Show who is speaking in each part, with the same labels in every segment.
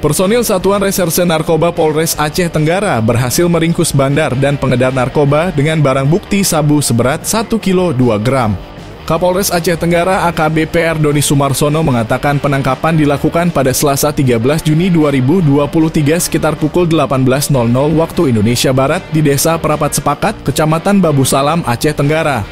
Speaker 1: Personil Satuan Reserse Narkoba Polres Aceh Tenggara berhasil meringkus bandar dan pengedar narkoba dengan barang bukti sabu seberat 1 kilo 2 gram. Kapolres Aceh Tenggara AKBP Doni Sumarsono mengatakan penangkapan dilakukan pada Selasa 13 Juni 2023 sekitar pukul 18.00 waktu Indonesia Barat di Desa Perapat Sepakat, Kecamatan Babu Salam, Aceh Tenggara.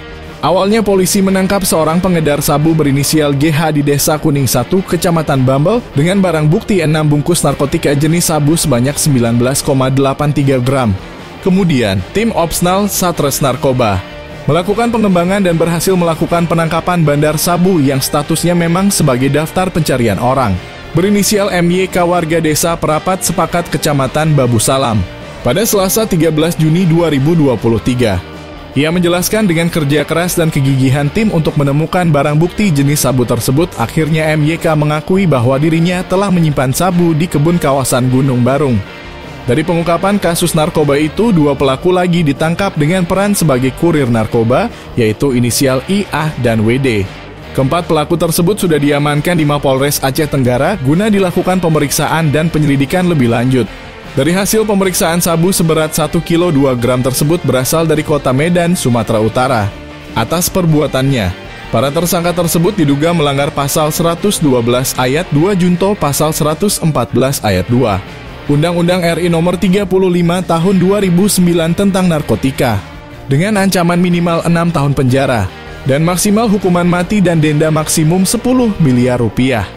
Speaker 1: Awalnya polisi menangkap seorang pengedar sabu berinisial GH di Desa Kuning 1, Kecamatan Bambel, dengan barang bukti 6 bungkus narkotika jenis sabu sebanyak 19,83 gram. Kemudian, tim Opsnal Satres Narkoba melakukan pengembangan dan berhasil melakukan penangkapan bandar sabu yang statusnya memang sebagai daftar pencarian orang, berinisial MYK warga Desa Perapat Sepakat, Kecamatan Babu Salam, pada Selasa 13 Juni 2023. Ia menjelaskan dengan kerja keras dan kegigihan tim untuk menemukan barang bukti jenis sabu tersebut, akhirnya MYK mengakui bahwa dirinya telah menyimpan sabu di kebun kawasan Gunung Barung. Dari pengungkapan kasus narkoba itu, 2 pelaku lagi ditangkap dengan peran sebagai kurir narkoba, yaitu inisial IA dan WD. Keempat pelaku tersebut sudah diamankan di Mapolres Aceh Tenggara guna dilakukan pemeriksaan dan penyelidikan lebih lanjut. Dari hasil pemeriksaan, sabu seberat 1 kilo 2 gram tersebut berasal dari kota Medan, Sumatera Utara. Atas perbuatannya, para tersangka tersebut diduga melanggar pasal 112 ayat 2 junto pasal 114 ayat 2 Undang-Undang RI Nomor 35 Tahun 2009 tentang narkotika, dengan ancaman minimal 6 tahun penjara dan maksimal hukuman mati dan denda maksimum 10 miliar rupiah.